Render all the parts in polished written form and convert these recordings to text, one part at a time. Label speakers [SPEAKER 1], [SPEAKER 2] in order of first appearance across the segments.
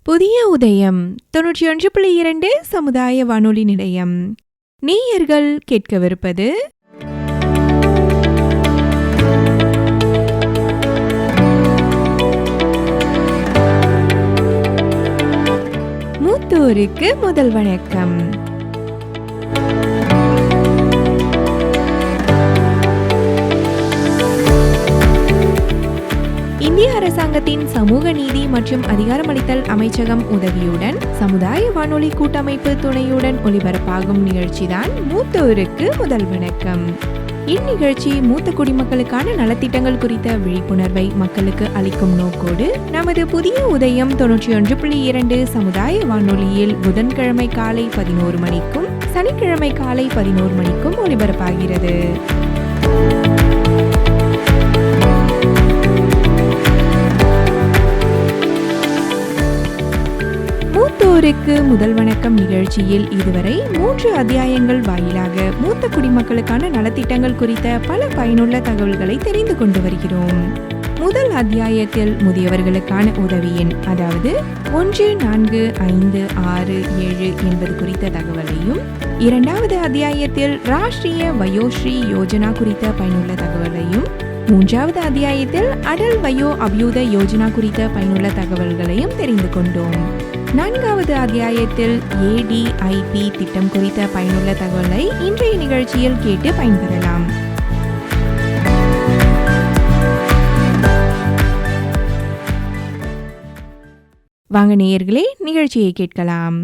[SPEAKER 1] புதிய உதயம் 91.2 சமுதாய வானொலி நிலையம். நேயர்கள் கேட்கவிருப்பது மூத்தோருக்கு முதல் வணக்கம். இந்திய அரசாங்கத்தின் சமூக நீதி மற்றும் அதிகாரமளித்தல் அமைச்சகம் உதவியுடன் சமுதாய வானொலி கூட்டமைப்பு துணையுடன் ஒலிபரப்பாகும் நிகழ்ச்சிதான் மூத்தோருக்கு முதல் வணக்கம். இந்நிகழ்ச்சி மூத்த குடிமக்களுக்கான நலத்திட்டங்கள் குறித்த விழிப்புணர்வை மக்களுக்கு அளிக்கும் நோக்கோடு நமது புதிய உதயம் 91.2 சமுதாய வானொலியில் புதன்கிழமை காலை 11 மணிக்கும் சனிக்கிழமை காலை 11 மணிக்கும் ஒலிபரப்பாகிறது. மூத்தோருக்கு முதல் வணக்கம் நிகழ்ச்சியில் இதுவரை 3 அத்தியாயங்கள் வாயிலாக மூத்த குடிமக்களுக்கான நலத்திட்டங்கள் குறித்த பல பயனுள்ள தகவல்களை தெரிந்து கொண்டு வருகிறோம். முதல் அத்தியாயத்தில் முதியவர்களுக்கான உதவி எண், அதாவது 145667 என்பது குறித்த தகவலையும், இரண்டாவது அத்தியாயத்தில் ராஷ்டிரிய வயோஸ்ரீ யோஜனா குறித்த பயனுள்ள தகவலையும், மூன்றாவது அத்தியாயத்தில் அடல் வயோ அபியூத யோஜனா குறித்த பயனுள்ள தகவல்களையும் தெரிந்து கொண்டோம். நான்காவது அத்தியாயத்தில் ADIP திட்டம் குறித்த பயனுள்ள தகவலை இன்றைய நிகழ்ச்சியில் கேட்டு பயன்பெறலாம். வாங்க நேயர்களே, நிகழ்ச்சியை கேட்கலாம்.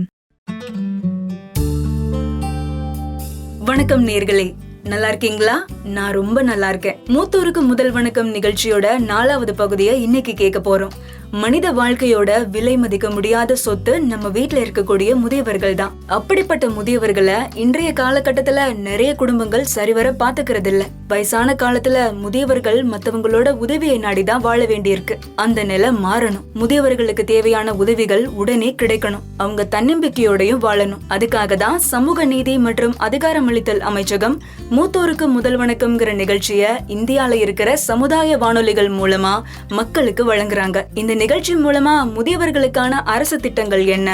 [SPEAKER 2] வணக்கம் நேயர்களே, நல்லா இருக்கீங்களா? நான் ரொம்ப நல்லா இருக்கேன். மூத்தோருக்கு முதல் வணக்கம் நிகழ்ச்சியோட 4வது பகுதியை இன்னைக்கு கேட்க போறோம். மனித வாழ்க்கையோட விலை மதிக்க முடியாத சொத்து நம்ம வீட்டுல இருக்கக்கூடிய முதியவர்கள் தான். அப்படிப்பட்ட முதியவர்களை இன்றைய காலகட்டத்துல நிறைய குடும்பங்கள் சரிவர பாத்துக்கிறது இல்ல. வயசான காலத்துல முதியவர்கள் மத்தவங்களோட உதவியை நாடிதான் வாழ வேண்டியிருக்கு. அந்த நிலை மாறணும். முதியவர்களுக்கு தேவையான உதவிகள் உடனே கிடைக்கணும். அவங்க தன்னம்பிக்கையோடையும் வாழணும். அதுக்காக தான் சமூக நீதி மற்றும் அதிகாரமளித்தல் அமைச்சகம் மூத்தோருக்கு முதல் வணக்கம்ங்கிற நிகழ்ச்சிய இந்தியால இருக்கிற சமுதாய வானொலிகள் மூலமா மக்களுக்கு வழங்குறாங்க. இந்த நிகழ்ச்சி மூலமா முதியவர்களுக்கான அரசு திட்டங்கள் என்ன,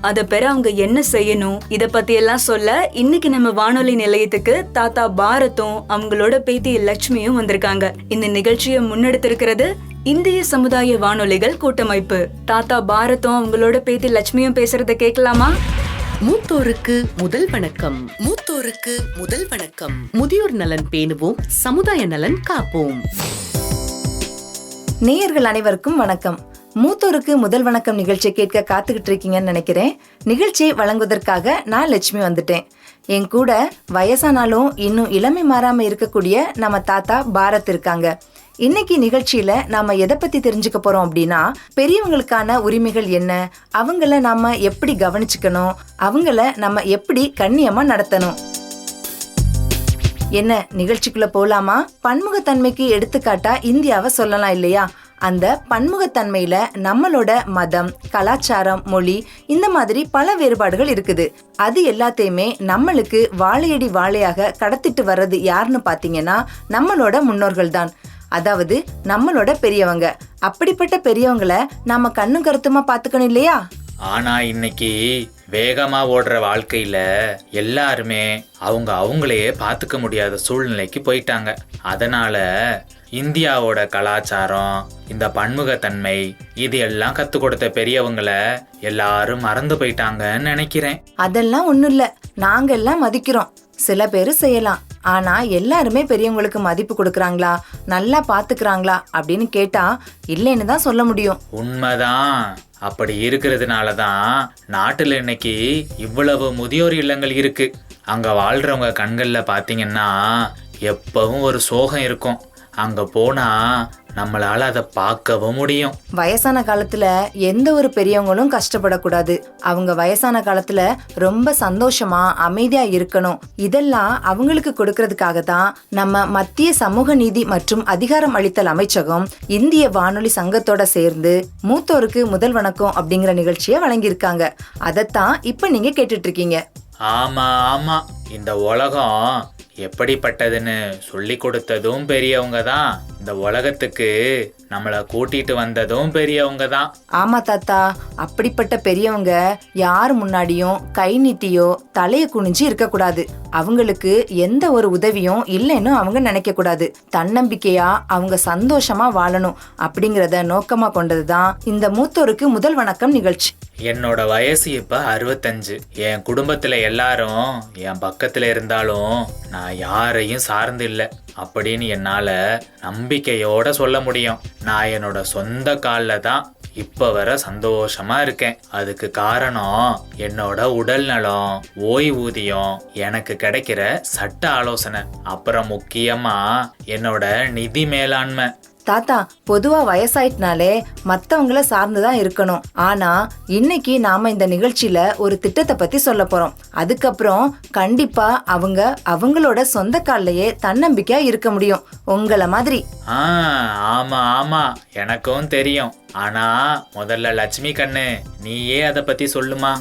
[SPEAKER 2] அதை பெற அவங்க என்ன செய்யணும், இத பத்தி எல்லாம் சொல்ல இன்னைக்கு நம்ம வானொலி நிலையத்துக்கு தாத்தா பாரத்தும் அவங்களோட பேத்தி லட்சுமியும் வந்திருக்காங்க. இந்த நிகழ்ச்சியை முன்னெடுத்திருக்கிறது இந்திய சமுதாய வானொலிகள் கூட்டமைப்பு. தாத்தா பாரத்தும் அவங்களோட பேத்தி லட்சுமியும் பேசுறத கேட்கலாமா?
[SPEAKER 3] மூத்தோருக்கு முதல் வணக்கம். மூத்தோருக்கு முதல் வணக்கம். முதியோர் நலன் பேணுவோம், சமுதாய நலன் காப்போம்.
[SPEAKER 4] நேயர்கள் அனைவருக்கும் வணக்கம். மூத்தோருக்கு முதல் வணக்கம் நிகழ்ச்சியை கேட்க காத்துக்கிட்டு இருக்கீங்கன்னு நினைக்கிறேன். நிகழ்ச்சியை வழங்குவதற்காக நான் லட்சுமி வந்துட்டேன். என் கூட வயசானாலும் இன்னும் இளமை மாறாம இருக்கக்கூடிய நம்ம தாத்தா பாரத் இருக்காங்க. இன்னைக்கு நிகழ்ச்சியில நாம எதை பத்தி தெரிஞ்சுக்க போறோம் அப்படின்னா, பெரியவங்களுக்கான உரிமைகள் என்ன, அவங்கள நாம எப்படி கவனிச்சுக்கணும், அவங்கள நம்ம எப்படி கண்ணியமா நடத்தணும். என்ன, நிகழ்ச்சிக்குள்ள போலாமா? பன்முகத்தன்மைக்கு எடுத்துக்காட்டா இந்தியாவை சொல்லலாம் இல்லையா? அந்த பன்முகத்தன்மையில நம்மளோட மதம், கலாச்சாரம், மொழி, இந்த மாதிரி பல வேறுபாடுகள் இருக்குது. அது எல்லாத்தையுமே நம்மளுக்கு வாழையடி வாழையாக கடத்திட்டு வர்றது யாருன்னு பாத்தீங்கன்னா நம்மளோட முன்னோர்கள் தான். அதாவது நம்மளோட பெரியவங்க. அப்படிப்பட்ட பெரியவங்களை நாம கண்ணும் கருத்துமா பாத்துக்கணும் இல்லையா?
[SPEAKER 5] ஆனா இன்னைக்கு வேகமா ஓடுற வாழ்க்கையில எல்லாருமே அவங்களையே பாத்துக்க முடியாத சூழ்நிலைக்கு போயிட்டாங்க. அதனால இந்தியாவோட கலாச்சாரம், இந்த பன்முகத்தன்மை, இது எல்லாம் கத்து கொடுத்த பெரியவங்களை எல்லாரும் மறந்து போயிட்டாங்கன்னு நினைக்கிறேன்.
[SPEAKER 4] அதெல்லாம் ஒண்ணும் இல்ல, நாங்க எல்லாம் மதிக்கிறோம். சில பேரு செய்யலாம். ஆனா எல்லாருமே பெரியவங்களுக்கு மதிப்பு கொடுக்கறாங்களா, நல்லா பாத்துக்கிறாங்களா அப்படின்னு கேட்டா இல்லைன்னு தான் சொல்ல முடியும்.
[SPEAKER 5] உண்மைதான். அப்படி இருக்கிறதுனாலதான் நாட்டுல இன்னைக்கு இவ்வளவு முதியோர் இல்லங்கள் இருக்கு. அங்க வாழ்றவங்க கண்கள்ல பாத்தீங்கன்னா எப்பவும் ஒரு சோகம் இருக்கும். அங்க போனா நம்மளால அதை பார்க்கவும் முடியும்.
[SPEAKER 4] வயசான காலத்துல எந்த ஒரு பெரியவங்களும் கஷ்டப்படக்கூடாது. அவங்க வயசான காலத்துல ரொம்ப சந்தோஷமா அமைதியா இருக்கணும். இதெல்லாம் அவங்களுக்கு கொடுக்கறதுக்காக தான் நம்ம மத்திய சமூக நீதி மற்றும் அதிகாரம் அளித்தல் அமைச்சகம் இந்திய வானொலி சங்கத்தோட சேர்ந்து மூத்தோருக்கு முதல் வணக்கம் அப்படிங்கிற நிகழ்ச்சியை வழங்கியிருக்காங்க. அதைத்தான் இப்ப நீங்க கேட்டுட்டு இருக்கீங்க.
[SPEAKER 5] ஆமா, இந்த உலகம் எப்படிப்பட்டதுன்னு சொல்லி கொடுத்ததும் பெரியவங்க தான். இந்த உலகத்துக்கு நம்மளை கூட்டிட்டு வந்ததும் பெரியவங்க தான்.
[SPEAKER 4] ஆமா தாத்தா, அப்படிப்பட்ட பெரியவங்க யார் முன்னாடியும் கை நீட்டியோ தலைய குனிஞ்சு இருக்க கூடாது. அவங்களுக்கு எந்த ஒரு உதவியும் இல்லைன்னு அவங்க நினைக்க கூடாது. தன்னம்பிக்கையா அவங்க சந்தோஷமா வாழணும் அப்படிங்கறத நோக்கமா கொண்டதுதான் இந்த மூத்தோருக்கு முதல் வணக்கம் நிகழ்ச்சி.
[SPEAKER 5] என்னோட வயசு இப்ப 65. என் குடும்பத்துல எல்லாரும் என் பக்கத்துல இருந்தாலும் நான் யாரையும் சார்ந்து இல்லை அப்படின்னு என்னால நம்பிக்கையோட சொல்ல முடியும். நான் என்னோட சொந்த காலில் தான் இப்ப வர சந்தோஷமா இருக்கேன். அதுக்கு காரணம் என்னோட உடல் நலம், ஓய்வூதியம், எனக்கு கிடைக்கிற சட்ட ஆலோசனை, அப்புறம் முக்கியமா என்னோட நிதி மேலாண்மை.
[SPEAKER 4] தாத்தா, பொதுவா வயசாயிட்டனாலே மத்தவங்கள சார்ந்துதான் இருக்கணும். ஆனா இன்னைக்கு நாம இந்த நிகழ்ச்சியில ஒரு திட்டத்தை பத்தி சொல்ல போறோம். அதுக்கப்புறம் கண்டிப்பா அவங்க அவங்களோட சொந்த கால்லயே தன்னம்பிக்கையா இருக்க முடியும், உங்களை மாதிரி.
[SPEAKER 5] ஆமா ஆமா, எனக்கும் தெரியும். ஆனா முதல்ல லட்சுமி கண்ணு, நீயே அதை பத்தி சொல்லுமா.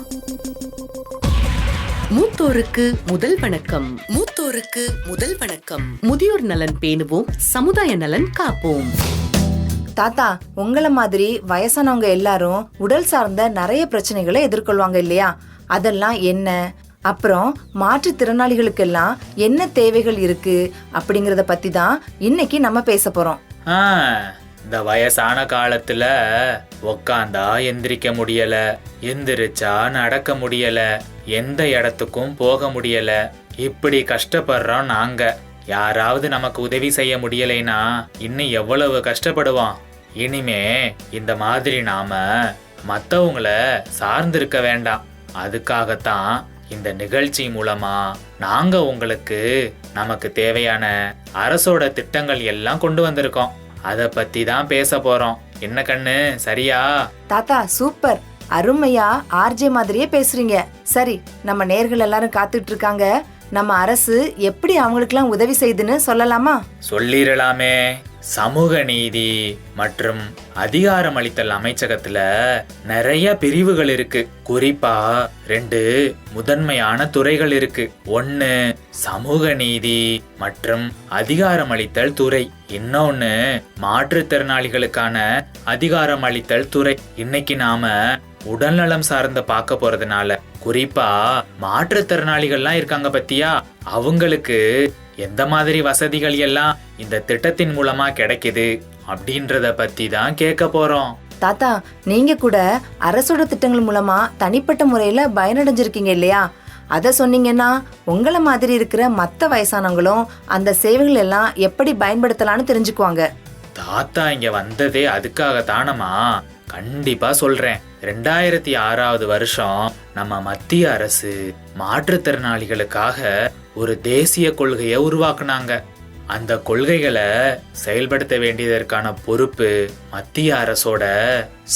[SPEAKER 3] மூத்தோருக்கு முதல் வணக்கம். மூத்தோருக்கு முதல் வணக்கம். முதியோர் நலன் பேணுவோம், சமுதாய நலன் காப்போம்.
[SPEAKER 4] தாத்தா, உங்களை மாதிரி வயசானவங்க எல்லாரும் உடல் சார்ந்த நிறைய பிரச்சனைகளை எதிர்கொள்வாங்க இல்லையா? அதெல்லாம் என்ன, அப்புறம் மாற்றுத்திறனாளிகளுக்கெல்லாம் என்ன தேவைகள் இருக்கு அப்படிங்கறத பத்தி தான் இன்னைக்கு நம்ம பேச போறோம்.
[SPEAKER 5] இந்த வயசான காலத்துல உக்காந்தா எந்திரிக்க முடியல, எந்திரிச்சா நடக்க முடியல, எந்த இடத்துக்கும் போக முடியல, இப்படி கஷ்டப்படுறோம் நாங்க. யாராவது நமக்கு உதவி செய்ய முடியலைன்னா இன்னும் எவ்வளவு கஷ்டப்படுவோம். இனிமே இந்த மாதிரி நாம மற்றவங்கள சார்ந்திருக்க வேண்டாம். அதுக்காகத்தான் இந்த நிகழ்ச்சி மூலமா நாங்க உங்களுக்கு நமக்கு தேவையான அரசோட திட்டங்கள் எல்லாம் கொண்டு வந்திருக்கோம். அதை பத்தி தான் பேச போறோம். என்ன கண்ணு, சரியா?
[SPEAKER 4] தாத்தா சூப்பர், அருமையா ஆர்ஜே மாதிரியே பேசுறீங்க. சரி, நம்ம நேர்கள் எல்லாரும் காத்துட்டு இருக்காங்க. நம்ம அரசு எப்படி அவங்களுக்கெல்லாம் உதவி செய்யுதுன்னு சொல்லலாமா?
[SPEAKER 5] சொல்லிடலாமே. சமூக நீதி மற்றும் அதிகாரமளித்தல் அமைச்சகத்துல நிறைய பிரிவுகள் இருக்கு. குறிப்பா 2 முதன்மையான துறைகள் இருக்கு. 1 சமூக நீதி மற்றும் அதிகாரமளித்தல் துறை, இன்னொன்னு மாற்றுத்திறனாளிகளுக்கான அதிகாரமளித்தல் துறை. இன்னைக்கு நாம உடல்நலம் சார்ந்த பார்க்க போறதுனால, குறிப்பா மாற்றுத்திறனாளிகள்லாம் இருக்காங்க பத்தியா, அவங்களுக்கு எந்த மாதிரி வசதிகள் எல்லாம் இந்த திட்டத்தின் மூலமா கிடைக்குது அப்படின்றத பத்தி தான் கேட்க போறோம்.
[SPEAKER 4] தாத்தா, நீங்க கூட அரசோட திட்டங்கள் மூலமா தனிப்பட்ட முறையில பயனடைஞ்சிருக்கீங்க இல்லையா? அத சொன்னீங்கன்னா உங்களை மாதிரி இருக்கிற மத்த வயசானவங்களும் அந்த சேவைகள் எல்லாம் எப்படி பயன்படுத்தலாம்னு தெரிஞ்சுக்குவாங்க.
[SPEAKER 5] தாத்தா இங்க வந்ததே அதுக்காக தானமா? கண்டிப்பா சொல்றேன். 2006வது வருஷம் நம்ம மத்திய அரசு மாற்றுத்திறனாளிகளுக்காக ஒரு தேசிய கொள்கையை உருவாக்குனாங்க. அந்த கொள்கைகளை செயல்படுத்த வேண்டியதற்கான பொறுப்பு மத்திய அரசோட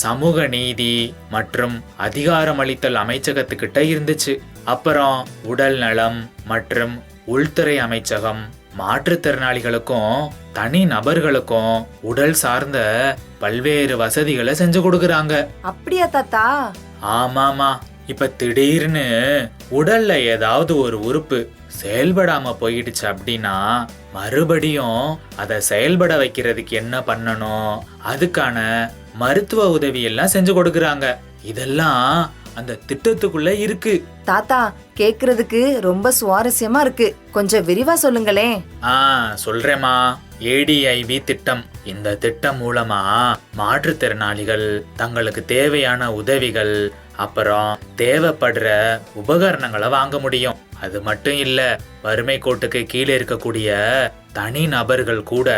[SPEAKER 5] சமூக நீதி மற்றும் அதிகாரமளித்தல் அமைச்சகத்துக்கிட்ட இருந்துச்சு. அப்புறம் உடல் நலம் மற்றும் உள்துறை அமைச்சகம் மாற்றுத்திறனாளிகளுக்கும் தனி நபர்களுக்கும் உடல் சார்ந்த பல்வேறு வசதிகளை செஞ்சு கொடுக்கறாங்க.
[SPEAKER 4] அப்படியா தாத்தா?
[SPEAKER 5] ஆமாமா. இப்ப திடீர்னு உடல்ல ஏதாவது ஒரு உறுப்பு செயல்படாம போயிடுச்சு அப்படின்னா மறுபடியும் அதை செயல்பட வைக்கிறதுக்கு என்ன பண்ணணும், அதுக்கான மருத்துவ உதவி எல்லாம் செஞ்சு கொடுக்கறாங்க. இதெல்லாம் அந்த திட்டத்துக்குள்ள இருக்கு.
[SPEAKER 4] தாத்தா, கேக்குறதுக்கு ரொம்ப சுவாரஸ்யமா இருக்கு. கொஞ்சம் விரிவா சொல்லுங்களேன்.
[SPEAKER 5] சொல்றேமா. ADIB திட்டம். இந்த திட்டம் மூலமா மாற்றுத்திறனாளிகள் தங்களுக்கு தேவையான உதவிகள், அப்புறம் தேவைப்படுற உபகரணங்களை வாங்க முடியும். அது மட்டும் இல்ல, வறுமை கோட்டுக்கு கீழே இருக்கக்கூடிய தனி நபர்கள் கூட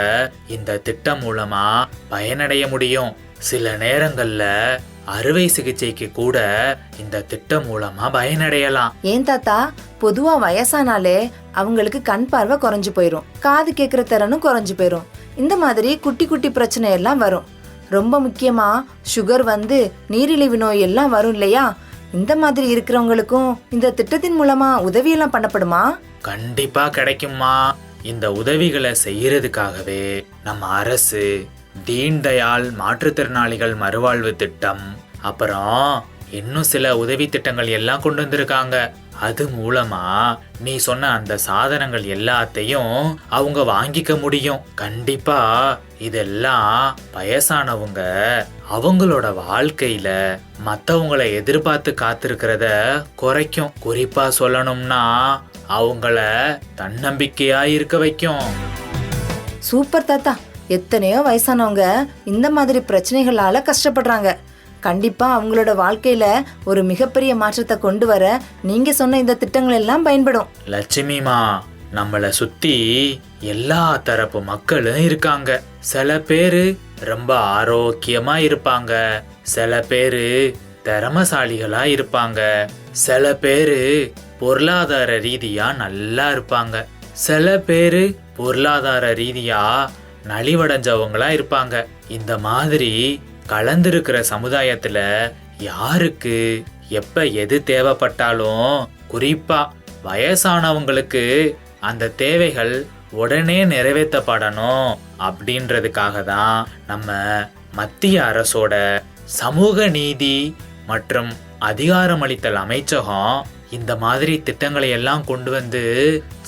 [SPEAKER 5] இந்த திட்டம் மூலமா பயனடைய முடியும். சில நேரங்கள்ல அறுவை சிகிச்சைக்கு கூட இந்த திட்டம் மூலமா பயனடையலாம்.
[SPEAKER 4] ஏன் தாத்தா, பொதுவா வயசானாலே அவங்களுக்கு கண் பார்வை குறைஞ்சு போயிரும், காது கேட்கிற திறனும் குறைஞ்சு போயிரும். இந்த மாதிரி குட்டி குட்டி பிரச்சனை எல்லாம் வரும். ரொம்ப முக்கியமா சுகர் வந்து நீரிழிவு நோய் எல்லாம் வரும் இல்லையா? இந்த மாதிரி இருக்கிறவங்களுக்கும் இந்த திட்டத்தின் மூலமா உதவியெல்லாம் பண்ணப்படுமா?
[SPEAKER 5] கண்டிப்பா கிடைக்குமா. இந்த உதவிகளை செய்யறதுக்காகவே நம்ம அரசு தீன் தயாள் மாற்றுத்திறனாளிகள் மறுவாழ்வு திட்டம், அப்புறம் இன்னும் சில உதவி திட்டங்கள் எல்லாம் கொண்டு வந்திருக்காங்க. அது மூலமா நீ சொன்ன அந்த சாதனங்கள் எல்லாத்தையும் அவங்க வாங்கிக்க முடியும். கண்டிப்பா இதெல்லாம் வயசானவங்க அவங்களோட வாழ்க்கையில மத்தவங்கள எதிர்பார்த்து காத்திருக்கிறத குறைக்கும். குறிப்பா சொல்லணும்னா அவங்கள தன்னம்பிக்கையா இருக்க வைக்கும்.
[SPEAKER 4] சூப்பர் தாத்தா. எத்தனையோ வயசானவங்க இந்த மாதிரி பிரச்சனைகளால கஷ்டப்படுறாங்க. கண்டிப்பா அவங்களோட வாழ்க்கையில ஒரு மிகப்பெரிய மாற்றத்தை கொண்டு வர நீங்க சொன்ன இந்த திட்டங்கள் எல்லாம் பயன்படும்.
[SPEAKER 5] லட்சுமிமா, நம்மள சுத்தி எல்லா தரப்பு மக்களும் இருக்காங்க. சில பேரு ரொம்ப ஆரோக்கியமா இருப்பாங்க, சில பேரு திறமசாலிகளா இருப்பாங்க, சில பேரு பொருளாதார ரீதியா நல்லா இருப்பாங்க, சில பேரு பொருளாதார ரீதியா நலிவடைஞ்சவங்களா இருப்பாங்க. இந்த மாதிரி கலந்திருக்கிற சமுதாயத்துல யாருக்கு எப்ப எது தேவைப்பட்டாலும் குறிப்பா வயசானவங்களுக்கு அந்த தேவைகள் உடனே நிறைவேற்றப்படணும் அப்படின்றதுக்காக தான் நம்ம மத்திய அரசோட சமூக நீதி மற்றும் அதிகாரமளித்தல் அமைச்சகம் இந்த மாதிரி திட்டங்களை எல்லாம் கொண்டு வந்து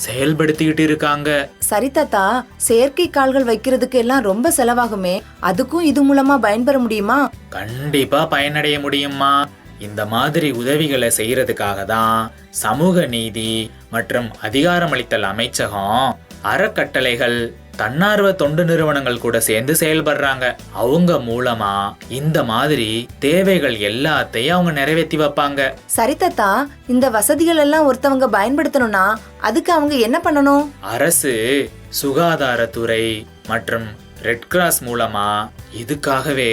[SPEAKER 5] செயல்படுத்திக்கிட்டு இருக்காங்க.
[SPEAKER 4] சரி தாத்தா, செயற்கை கால்கள் வைக்கிறதுக்கு எல்லாம் ரொம்ப செலவாகுமே, அதுக்கும் இது மூலமா பயன்பெற முடியுமா?
[SPEAKER 5] கண்டிப்பா பயனடைய முடியுமா? இந்த மாதிரி உதவிகளை செய்யறதுக்காக தான் சமூக நீதி மற்றும் அதிகாரமளித்தல் அமைச்சகம் அறக்கட்டளைகள் தன்னார்வ தொண்டு நிறுவனங்கள் கூட சேர்ந்து செயல்படுறாங்க. அவங்க மூலமா இந்த மாதிரி தேவைகள் எல்லாத்தையும் அவங்க நிறைவேற்றி வைப்பாங்க.
[SPEAKER 4] சரி தாத்தா, இந்த வசதிகள் எல்லாம் ஒருத்தவங்க பயன்படுத்தணும்னா அதுக்கு அவங்க என்ன பண்ணணும்?
[SPEAKER 5] அரசு, சுகாதாரத்துறை மற்றும் ரெட் கிராஸ் மூலமா இதுக்காகவே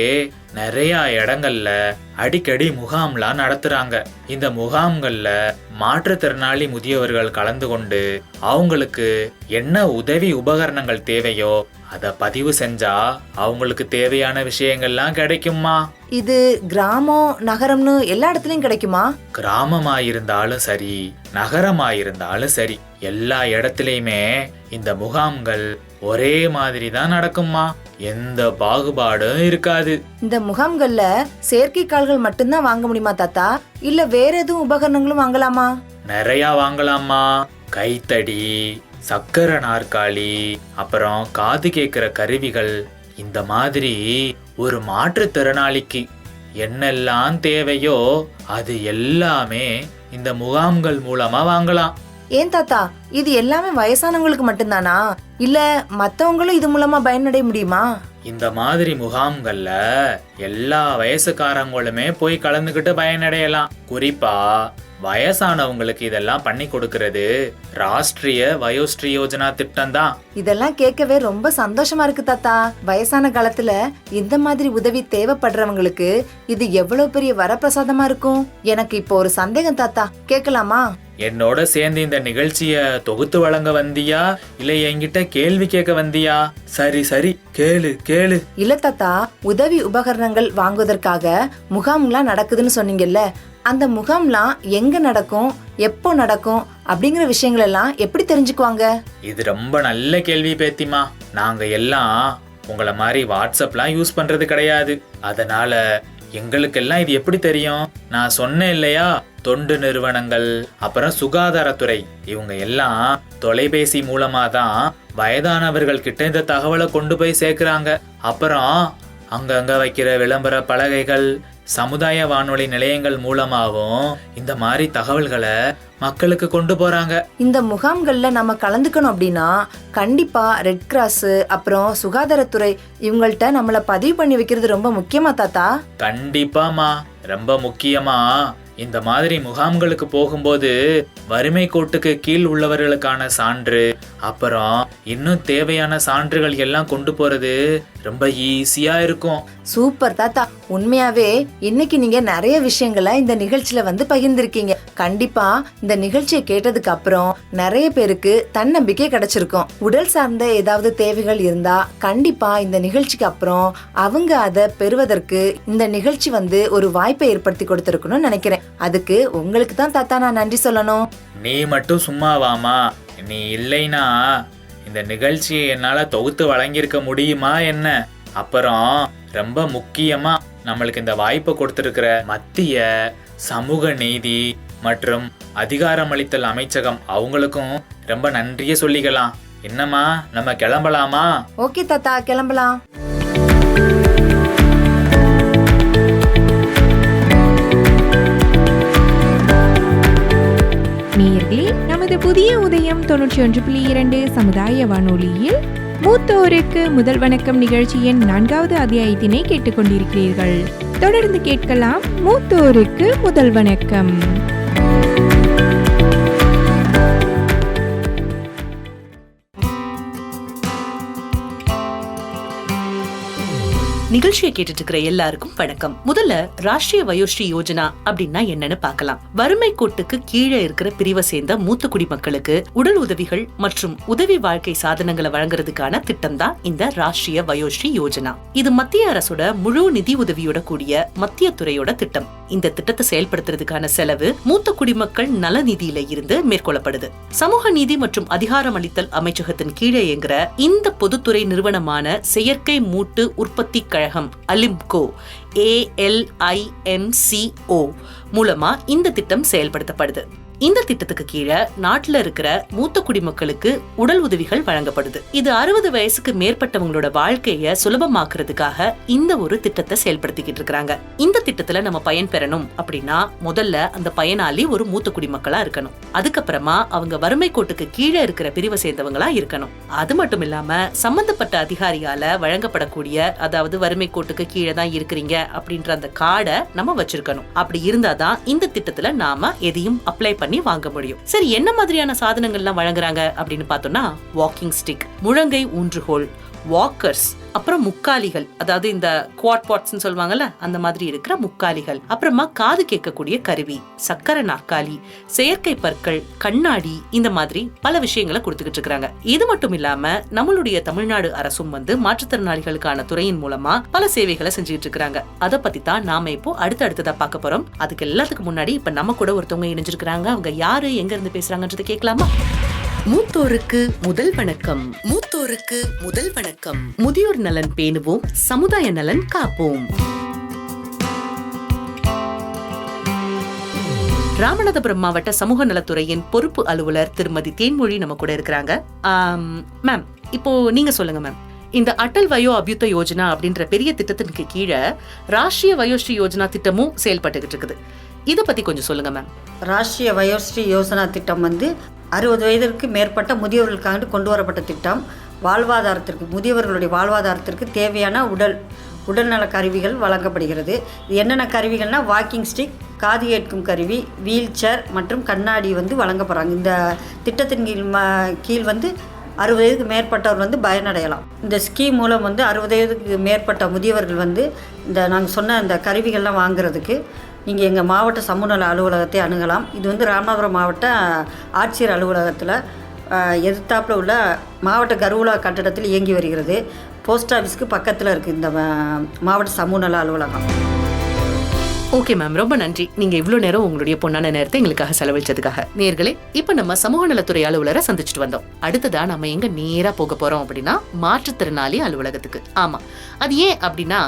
[SPEAKER 5] நிறைய இடங்கள்ல அடிக்கடி முகாம்லாம் நடத்துறாங்க. இந்த முகாம்கள்ல மாற்றுத்திறனாளி முதியவர்கள் கலந்து கொண்டு அவங்களுக்கு என்ன உதவி உபகரணங்கள் தேவையோ அதை பதிவு செஞ்சா அவங்களுக்கு தேவையான விஷயங்கள்லாம் கிடைக்குமா.
[SPEAKER 4] இது கிராமம் நகரம்னு எல்லா இடத்துலயும் கிடைக்குமா?
[SPEAKER 5] கிராமமா இருந்தாலும் சரி, நகரமா இருந்தாலும் சரி, எல்லா இடத்துலயுமே இந்த முகாம்கள் ஒரே மாதிரி தான் நடக்குமா. எந்த பாகுபாடும் இருக்காது.
[SPEAKER 4] இந்த முகாம்கள்ல செயற்கை கால்கள் மட்டும்தான் வாங்க முடியுமா தாத்தா, இல்ல வேற எதுவும் உபகரணங்களும் வாங்கலாமா?
[SPEAKER 5] நிறைய வாங்கலாமா. கைத்தடி, சக்கர நாற்காலி, அப்புறம் காது கேட்கிற கருவிகள், இந்த மாதிரி ஒரு மாற்றுத்திறனாளிக்கு என்னெல்லாம் தேவையோ அது எல்லாமே இந்த முகாம்கள் மூலமா வாங்கலாம்.
[SPEAKER 4] ஏன் தாத்தா, இது எல்லாமே வயசானவங்களுக்கு மட்டும்தானா, இல்ல மத்தவங்களும் இது மூலமா பயனடைய முடியுமா?
[SPEAKER 5] இந்த மாதிரி முகாம்கள்ல எல்லா வயசுக்காரங்களுமே போய் கலந்துக்கிட்டு பயனடையலாம். குறிப்பா வயசானவங்களுக்கு இதெல்லாம் பண்ணி கொடுக்கிறது ராஷ்டிரிய வயோஸ்ரீ யோஜனா திட்டம் தான்.
[SPEAKER 4] இதெல்லாம் கேட்கவே ரொம்ப சந்தோஷமா இருக்கு தாத்தா. வயசான காலத்துல இந்த மாதிரி உதவி தேவைப்படுறவங்களுக்கு இது எவ்வளவு பெரிய வரப்பிரசாதமா இருக்கும். எனக்கு இப்போ ஒரு சந்தேகம் தாத்தா, கேட்கலாமா?
[SPEAKER 5] என்னோட சேர்ந்து இந்த நிகழ்ச்சிய தொகுத்து வழங்க வந்தியா, இல்ல என்கிட்ட கேள்வி கேட்க வந்தியா? சரி சரி, கேளு கேளு.
[SPEAKER 4] இல்ல தாத்தா, உதவி உபகரணங்கள் வாங்குவதற்காக முகாம்லாம் நடக்குதுன்னு சொன்னீங்கல்ல, அந்த முகாம்லாம் எங்க நடக்கும், எப்போ நடக்கும் அப்படிங்கிற விஷயங்கள் எல்லாம் எப்படி தெரிஞ்சுக்குவாங்க?
[SPEAKER 5] இது ரொம்ப நல்ல கேள்வி பேத்திமா. நாங்க எல்லாம் உங்களை மாதிரி வாட்ஸ்அப்லாம் யூஸ் பண்றது கிடையாது. அதனால எங்களுக்கெல்லாம் இது எப்படி தெரியும்? நான் சொன்னேன் இல்லையா, தொண்டு நிறுவனங்கள் அப்புறம் சுகாதாரத்துறை இவங்க எல்லாம் தொலைபேசி மூலமா தான் வயதானவர்கள் கிட்ட இந்த தகவலை கொண்டு போய் சேர்க்கிறாங்க. அப்புறம் அங்கங்க வைக்கிற விளம்பர பலகைகள், சமுதாய வானொலி நிலையங்கள் மூலமாகவும் இந்த மாதிரி தகவல்களை மக்களுக்கு கொண்டு போறாங்க.
[SPEAKER 4] இந்த முகாம்கள்ல நம்ம கலந்துக்கணும் அப்படின்னா கண்டிப்பா ரெட் கிராஸ் அப்புறம் சுகாதாரத்துறை இவங்கள்ட்ட நம்மள பதிவு பண்ணி வைக்கிறது ரொம்ப முக்கியமா தாத்தா?
[SPEAKER 5] கண்டிப்பாமா, ரொம்ப முக்கியமா. இந்த மாதிரி முகாம்களுக்கு போகும்போது வறுமை கோட்டுக்கு கீழ் உள்ளவர்களுக்கான சான்று, அப்புறம் இன்னும் தேவையான சான்றுகள் எல்லாம் கொண்டு போறது ரொம்ப ஈஸியா இருக்கும்.
[SPEAKER 4] சூப்பர் தாத்தா, உண்மையாவே இன்னைக்கு நீங்க நிறைய விஷயங்களை இந்த நிகழ்ச்சியில வந்து பகிர்ந்திருக்கீங்க. கண்டிப்பா இந்த நிகழ்ச்சியை கேட்டதுக்கு அப்புறம் நிறைய பேருக்கு தன்னம்பிக்கை கிடைச்சிருக்கும். உடல் சார்ந்த ஏதாவது தேவைகள் இருந்தா கண்டிப்பா இந்த நிகழ்ச்சிக்கு அப்புறம் அவங்க அதை பெறுவதற்கு இந்த நிகழ்ச்சி வந்து ஒரு வாய்ப்பை ஏற்படுத்தி கொடுத்திருக்கணும்னு நினைக்கிறேன். அதுக்கு உங்களுக்கு தான் தாத்தா நான் நன்றி சொல்லணும்.
[SPEAKER 5] நீ மட்டும் சும்மாவாமா? நீ இல்லைனா இந்த நிகழ்ச்சியை என்னால தொகுத்து வழங்கியிருக்க முடியுமா என்ன? அப்புறம் ரொம்ப முக்கியமா நம்மளுக்கு இந்த வாய்ப்பை கொடுத்திருக்கிற மத்திய சமூக நீதி மற்றும் அதிகாரமளித்தல் அமைச்சகம் அவங்களுக்கும் ரொம்ப நன்றியே சொல்லிக்கலாம். என்னம்மா, நம்ம கிளம்பலாமா?
[SPEAKER 4] ஓகே தாத்தா, கிளம்பலாம்.
[SPEAKER 1] நேயர்களே, நமது புதிய உதயம் 91.2 சமுதாய வானொலியில் மூத்தோருக்கு முதல் வணக்கம் நிகழ்ச்சியின் 4வது அத்தியாயத்தினை கேட்டுக்கொண்டிருக்கிறீர்கள். தொடர்ந்து கேட்கலாம் மூத்தோருக்கு முதல் வணக்கம்.
[SPEAKER 3] நிகழ்ச்சியை கேட்டுட்டு இருக்கிற எல்லாருக்கும் வணக்கம். முதல்ல ராஷ்டிரிய வயோஸ்ரீ யோஜனா அப்படின்னா என்னன்னு பார்க்கலாம். வறுமை கோட்டுக்கு கீழே இருக்கிற பிரிவை சேர்ந்த மூத்த குடிமக்களுக்கு உடல் உதவிகள் மற்றும் உதவி வாழ்க்கை சாதனங்களை வழங்குறதுக்கான திட்டம் தான் இந்த ராஷ்டிரிய வயோஸ்ரீ யோஜனா. இது மத்திய அரசோட முழு நிதி உதவியோட கூடிய மத்திய துறையோட திட்டம். இந்த திட்டத்தை செயல்படுத்துறதுக்கான செலவு மூத்த குடிமக்கள் நல நிதியில இருந்து மேற்கொள்ளப்படுது. சமூக நீதி மற்றும் அதிகாரமளித்தல் அமைச்சகத்தின் கீழே இயங்குற இந்த பொதுத்துறை நிறுவனமான செயற்கை மூட்டு உற்பத்தி கழகம் அலிம்கோ ALIMCO மூலமா இந்த திட்டம் செயல்படுத்தப்படுது. இந்த திட்டத்துக்கு கீழே நாட்டுல இருக்கிற மூத்த குடிமக்களுக்கு உடல் உதவிகள் வழங்கப்படுது. இது 60 வயசுக்கு மேற்பட்டவங்களோட வாழ்க்கைய சுலபமாக்குறதுக்காக இந்த ஒரு திட்டத்தை செயல்படுத்திக்கிட்டு இருக்காங்க. இந்த திட்டத்துல நம்ம பயன் பெறணும் அப்படின்னா முதல்ல அந்த பயனாளி ஒரு மூத்த குடிமக்களா இருக்கணும். அதுக்கப்புறமா அவங்க வறுமை கோட்டுக்கு கீழே இருக்கிற பிரிவை சேர்ந்தவங்களா இருக்கணும். அது மட்டும் இல்லாம சம்பந்தப்பட்ட அதிகாரியால வழங்கப்படக்கூடிய, அதாவது வறுமை கோட்டுக்கு கீழே தான் இருக்கிறீங்க அப்படின்ற அந்த கார்டை நம்ம வச்சிருக்கணும். அப்படி இருந்தாதான் இந்த திட்டத்துல நாம எதையும் அப்ளை பண்ணி வாங்க முடியும். சரி, என்ன மாதிரியான சாதனங்கள்லாம் வழங்குறாங்க அப்படின்னு பார்த்தோம்னா வாக்கிங் ஸ்டிக், முழங்கை ஊன்றுகோல், வாக்கர்ஸ், அப்புறம் முக்காலிகள், அதாவது இந்த குவாட் பாட்ஸ் சொல்லுவாங்கல்ல அந்த மாதிரி இருக்கிற முக்காலிகள், அப்புறமா காது கேட்கக்கூடிய கருவி, சக்கர நாற்காலி, செயற்கை பற்கள், கண்ணாடி, இந்த மாதிரி பல விஷயங்களை கொடுத்துக்கிட்டு இருக்காங்க. இது மட்டும் இல்லாம நம்மளுடைய தமிழ்நாடு அரசும் மாற்றுத்திறனாளிகளுக்கான துறையின் மூலமா பல சேவைகளை செஞ்சுட்டு இருக்காங்க. அதை பத்தி தான் நாம இப்போ அடுத்ததா பார்க்க போறோம். அதுக்கு எல்லாத்துக்கு முன்னாடி இப்ப நம்ம கூட ஒருத்தவங்க இணைஞ்சிருக்காங்க. அவங்க யாரு, எங்க இருந்து பேசுறாங்கன்றதை கேட்கலாமா? மூத்தோருக்கு முதல் வணக்கம். மூத்தோருக்கு முதல் வணக்கம். முதியோர் நலன் பேணுவோம், சமுதாய நலன் காப்போம். ராமநாதபுரம் மாவட்ட சமூக நலத்துறையின் பொறுப்பு அலுவலர் திருமதி தேன்மொழி நம்ம கூட இருக்கிறாங்க. மேம், இப்போ நீங்க சொல்லுங்க மேம், இந்த அடல் வயோ அபியுத்த யோஜனா அப்படின்ற பெரிய திட்டத்திற்கு கீழே ராஷ்டிரிய வயோஸ்ரீ யோஜனா திட்டமும் செயல்பட்டுக்கிட்டு இருக்குது. இதை பத்தி கொஞ்சம் சொல்லுங்க மேம்.
[SPEAKER 6] ராஷ்டிரிய வயோஸ்ரீ யோஜனா திட்டம் 60 வயதிற்கு மேற்பட்ட முதியவர்களுக்காக கொண்டு வரப்பட்ட திட்டம். வாழ்வாதாரத்திற்கு, முதியவர்களுடைய வாழ்வாதாரத்திற்கு தேவையான உடல்நல கருவிகள் வழங்கப்படுகிறது. இது என்னென்ன கருவிகள்னால் வாக்கிங் ஸ்டிக், காது கேட்கும் கருவி, வீல் சேர் மற்றும் கண்ணாடி வழங்கப்படுறாங்க. இந்த திட்டத்தின் கீழ் 60 வயதுக்கு மேற்பட்டவர் பயனடையலாம். இந்த ஸ்கீம் மூலம் 60 வயதுக்கு மேற்பட்ட முதியவர்கள் இந்த நாங்கள் சொன்ன இந்த கருவிகள்லாம் வாங்குறதுக்கு நீங்கள் எங்கள் மாவட்ட சமூக நல அலுவலகத்தை அணுகலாம். இது ராமநாதபுரம் மாவட்ட ஆட்சியர் அலுவலகத்தில் எதிர்த்தாப்பில் உள்ள மாவட்ட கருவூல கட்டடத்தில் இயங்கி வருகிறது. போஸ்ட் ஆஃபீஸ்க்கு பக்கத்தில் இருக்குது இந்த மாவட்ட சமூக நல அலுவலகம்.
[SPEAKER 3] ஓகே மேம், ரொம்ப நன்றி. நீங்க இவ்வளவு நேரம் உங்களுடைய பொன்னான நேரத்தை எங்களுக்காக செலவழிச்சதுக்காக. நேர்களே, இப்ப நம்ம சமூக நலத்துறை அலுவலரை சந்திச்சுட்டு வந்தோம். அடுத்ததா நம்ம எங்க நேரா போக போறோம் அப்படின்னா மாற்றுத்திறனாளி அலுவலகத்துக்கு. ஆமா, அது ஏன் அப்படின்னா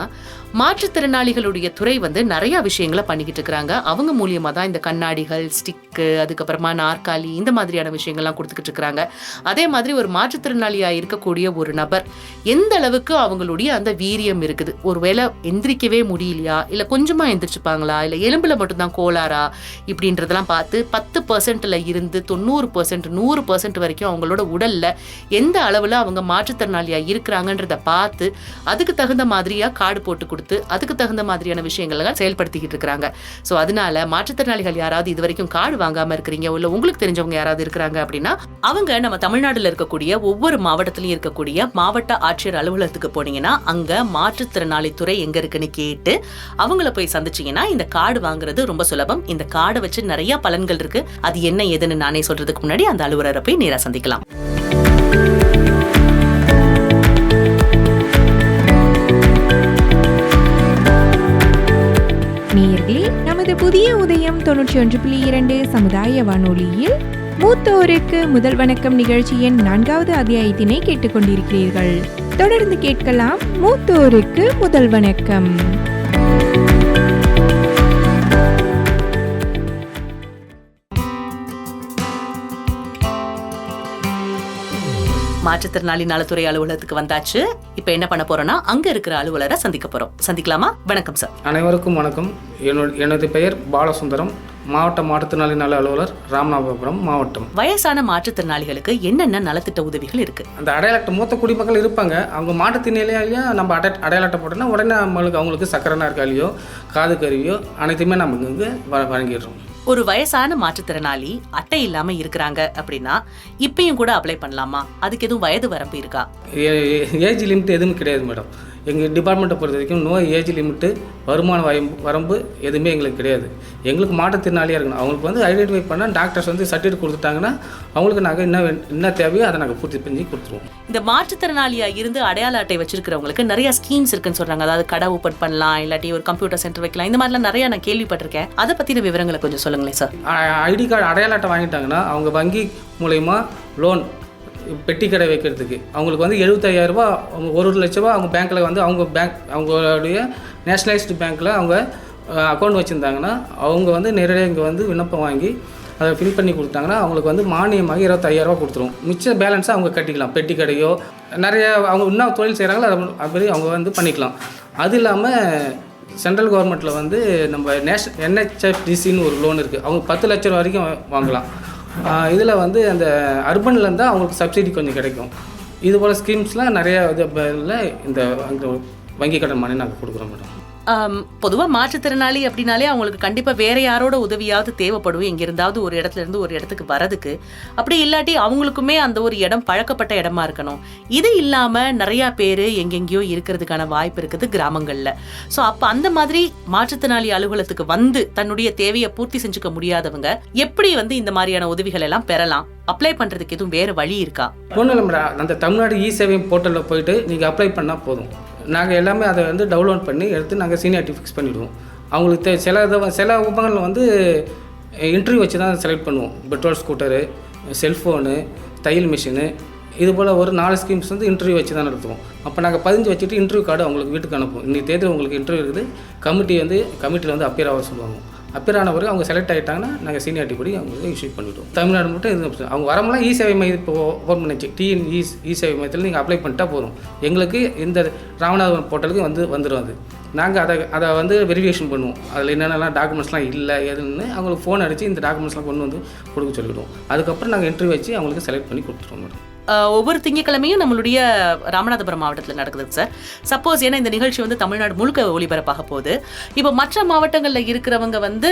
[SPEAKER 3] மாற்றுத்திறனாளிகளுடைய துறை நிறைய விஷயங்களை பண்ணிக்கிட்டு இருக்கிறாங்க. அவங்க மூலியமா தான் இந்த கண்ணாடிகள், ஸ்டிக்கு, அதுக்கப்புறமா நாற்காலி, இந்த மாதிரியான விஷயங்கள்லாம் கொடுத்துக்கிட்டு இருக்கிறாங்க. அதே மாதிரி ஒரு மாற்றுத்திறனாளியா இருக்கக்கூடிய ஒரு நபர் எந்த அளவுக்கு அவங்களுடைய அந்த வீரியம் இருக்குது, ஒருவேளை எந்திரிக்கவே முடியலையா, இல்ல கொஞ்சமா எந்திரிச்சுப்பாங்களா, இல்ல எலும்புல மட்டும்தான் கோளாரா, இப்படின்றதெல்லாம் பார்த்து 10% இருந்து 90%, 100% வரைக்கும் அவங்களோட உடல்ல எந்த அளவுல அவங்க மாற்றுத்திறனாளியா இருக்கிறாங்கன்றத பார்த்து அதுக்கு தகுந்த மாதிரியா கார்டு போட்டு கொடுத்து அதுக்கு தகுந்த மாதிரியான விஷயங்களை செயல்படுத்திக்கிட்டு இருக்காங்க. சோ அதனால மாற்றுத்திறனாளிகள் யாராவது இது வரைக்கும் கார்டு வாங்காம இருக்கிறீங்க, இல்ல உங்களுக்கு தெரிஞ்சவங்க யாராவது இருக்கிறாங்க அப்படின்னா அவங்க நம்ம தமிழ்நாடுல இருக்கக்கூடிய ஒவ்வொரு மாவட்டத்திலயும் இருக்கக்கூடிய மாவட்ட ஆட்சியர் அலுவலகத்துக்கு போனீங்கன்னா அங்க மாற்றுத்திறனாளி துறை எங்க இருக்குன்னு கேட்டு அவங்கள போய் சந்திச்சீங்கன்னா இந்த கார்டு வாங்குறது ரொம்ப சுலபம். இந்த கார்டை வச்சு நிறைய பலன்கள் இருக்கு. அது என்ன ஏதுன்னு நானே சொல்றதுக்கு முன்னாடி அந்த அலுவலரை போய் நேரா சந்திக்கலாம்.
[SPEAKER 1] நேயர்களே, நமது புதிய உதயம் 91.2 சமுதாய வானொலியில் மூத்தோருக்கு முதல் வணக்கம் நிகழ்ச்சியின் 4வது அத்தியாயத்தினை கேட்டுக்கொண்டிருக்கிறீர்கள். தொடர்ந்து கேட்கலாம் மூத்தோருக்கு முதல் வணக்கம்.
[SPEAKER 3] மாற்றுத்திறனாளி நலத்துறை அலுவலகத்துக்கு வந்தாச்சு. இப்ப என்ன பண்ண போறோம்னா அங்க இருக்கிற அலுவலரை சந்திக்க போறோம். சந்திக்கலாமா? வணக்கம் சார்.
[SPEAKER 7] அனைவருக்கும் வணக்கம். எனது பெயர் பாலசுந்தரம், மாவட்ட மாற்றுத்திறனாளி நல அலுவலர், ராமநாதபுரம் மாவட்டம்.
[SPEAKER 3] வயசான மாற்றுத்திறனாளிகளுக்கு என்னென்ன நலத்திட்ட உதவிகள் இருக்கு?
[SPEAKER 7] அந்த அடையாள அட்டை மூத்த குடிமக்கள் இருப்பாங்க. அவங்க மாற்றுத்திறனாளியா நம்ம அடையாள அட்டை போட்டோம்னா உடனே அவங்களுக்கு சக்கரை நாற்காலியோ காது கருவியோ அனைத்துமே நமக்கு வந்து வழங்கிடுறோம்.
[SPEAKER 3] ஒரு வயசான மாற்றுத்திறனாளி அட்டை இல்லாம இருக்கிறாங்க அப்படின்னா இப்பயும் கூட அப்ளை பண்ணலாமா? அதுக்கு எதுவும் வயது வரம்பு இருக்கா?
[SPEAKER 7] ஏஜ் லிமிட் எதுவும் கிடையாது மேடம். எங்கள் டிபார்ட்மெண்ட்டை பொறுத்த வரைக்கும் நோ ஏஜ் லிமிட்டு, வருமான வரம்பு எதுவுமே எங்களுக்கு கிடையாது. எங்களுக்கு மாற்றுத்திறனாளியாக இருக்கணும். அவங்களுக்கு வந்து ஐடென்டிஃபை பண்ணால் டாக்டர்ஸ் வந்து சர்டிஃபிகேட் கொடுத்துட்டாங்கன்னா அவங்களுக்கு நாங்கள் என்ன தேவையோ அதை நாங்கள் பூர்த்தி பண்ணி கொடுத்துருவோம்.
[SPEAKER 3] இந்த மாற்றுத்திறனாளியா இருந்து அடையாள அட்டை வச்சிருக்கிறவங்களுக்கு நிறைய ஸ்கீம்ஸ் இருக்குன்னு சொல்றாங்க. அதாவது கடை ஓப்பன் பண்ணலாம், இல்லாட்டி ஒரு கம்ப்யூட்டர் சென்டர் வைக்கலாம், இந்த மாதிரிலாம் நிறைய நான் கேள்விப்பட்டிருக்கேன். அதை பற்றின விவரங்களை கொஞ்சம் சொல்லுங்களேன் சார்.
[SPEAKER 7] ஐடி கார்டு அடையாள அட்டை வாங்கிட்டாங்கன்னா அவங்க வங்கி மூலயமா லோன் பெட்டி கடை வைக்கிறதுக்கு அவங்களுக்கு வந்து 75,000 1 லட்ச ரூபா அவங்க பேங்க்கில் வந்து அவங்களுடைய நேஷ்னலைஸ்டு பேங்க்கில் அவங்க அக்கௌண்ட் வச்சுருந்தாங்கன்னா அவங்க வந்து நேரடியாக இங்கே வந்து விண்ணப்பம் வாங்கி அதை ஃபில் பண்ணி கொடுத்தாங்கன்னா அவங்களுக்கு வந்து மானியமாக 25,000 கொடுத்துரும். மிச்ச பேலன்ஸை அவங்க கட்டிக்கலாம். பெட்டி கடையோ நிறைய அவங்க இன்னும் தொழில் செய்கிறாங்களோ அப்படி அவங்க வந்து பண்ணிக்கலாம். அது இல்லாமல் சென்ட்ரல் கவர்மெண்ட்டில் வந்து நம்ம NHFDCன்னு ஒரு லோன் இருக்குது. அவங்க 10 லட்ச ரூபா வரைக்கும் வாங்கலாம். இதில் வந்து அந்த அர்பனில் இருந்தால் அவங்களுக்கு சப்சிடி கொஞ்சம் கிடைக்கும். இது போல் ஸ்கீம்ஸ்லாம் நிறைய இந்த வங்கி கடன் மாதிரி நாங்கள் கொடுக்குறோம் மேடம்.
[SPEAKER 3] பொதுவாக மாற்றுத்திறனாளி அப்படின்னாலே அவங்களுக்கு கண்டிப்பாக வேற யாரோட உதவியாவது தேவைப்படும், எங்கிருந்தாவது ஒரு இடத்துல இருந்து ஒரு இடத்துக்கு வரதுக்கு. அப்படி இல்லாட்டி அவங்களுக்குமே அந்த ஒரு இடம் பழக்கப்பட்ட இடமா இருக்கணும். இது இல்லாமல் நிறையா பேர் எங்கெங்கேயோ இருக்கிறதுக்கான வாய்ப்பு இருக்குது கிராமங்களில். ஸோ அப்போ அந்த மாதிரி மாற்றுத்திறனாளி அலுவலகத்துக்கு வந்து தன்னுடைய தேவையை பூர்த்தி செஞ்சுக்க முடியாதவங்க எப்படி வந்து இந்த மாதிரியான உதவிகள் எல்லாம் பெறலாம்? அப்ளை பண்ணுறதுக்கு எதுவும் வேறு வழி இருக்கா?
[SPEAKER 7] ஒன்றும் இல்லை மேடம். அந்த தமிழ்நாடு இ-சேவை போர்ட்டலில் போயிட்டு நீங்கள் அப்ளை பண்ணால் போதும். நாங்கள் எல்லாமே அதை வந்து டவுன்லோட் பண்ணி எடுத்து நாங்கள் சீனியாரிட்டி ஃபிக்ஸ் பண்ணிவிடுவோம். அவங்களுக்கு சில உபகரணங்கள் வந்து இன்டர்வியூ வச்சு தான் செலக்ட் பண்ணுவோம். பெட்ரோல் ஸ்கூட்டரு, செல்ஃபோனு, தையல் மிஷினு, இது போல் ஒரு 4 ஸ்கீம்ஸ் வந்து இன்டர்வியூ வச்சு தான் நடத்துவோம். அப்போ நாங்கள் 15 வச்சுட்டு இன்டர்வியூ கார்டு அவங்களுக்கு வீட்டுக்கு அனுப்புவோம். இன்றைக்கி தேதியில் உங்களுக்கு இன்டர்வியூ இருக்குது, கமிட்டியில் வந்து அப்பியர் ஆக சொல்லுவாங்க. அப்பியர் ஆன பிறகு அவங்க செலக்ட் ஆகிட்டாங்கன்னா நாங்கள் சீனியாரிட்டி படி அவங்களுக்கு இஷ்யூ பண்ணிவிடுவோம். தமிழ்நாடு மட்டும் இது அவங்க வரமெல்லாம் இ-சேவை மையம் இப்போ ஓப்பன் பண்ணிச்சு. இ-சேவை மையத்தில் நீங்கள் அப்ளை பண்ணிட்டா போதும். எங்களுக்கு இந்த ராமநாதபுரம் போர்ட்டலுக்கு வந்துடும். அது நாங்கள் அதை வந்து வெரிஃபிகேஷன் பண்ணுவோம். அதில் என்னென்னலாம் டாக்குமெண்ட்ஸ்லாம் இல்லை எதுன்னு அவங்களுக்கு ஃபோன் அடித்து இந்த டாக்குமெண்ட்ஸ்லாம் கொண்டு வந்து கொடுக்க சொல்லிவிடுவோம். அதுக்கப்புறம் நாங்கள் இன்டர்வியூ வச்சு அவங்களுக்கு செலக்ட் பண்ணி கொடுத்துருவோம் மேடம்.
[SPEAKER 3] ஒவ்வொரு திங்கட்கிழமையும் நம்மளுடைய ராமநாதபுரம் மாவட்டத்தில் நடக்குது சார். சப்போஸ் ஏன்னா இந்த நிகழ்ச்சி வந்து தமிழ்நாடு முழுக்க ஒளிபரப்பாக போகுது. இப்போ மற்ற மாவட்டங்களில் இருக்கிறவங்க வந்து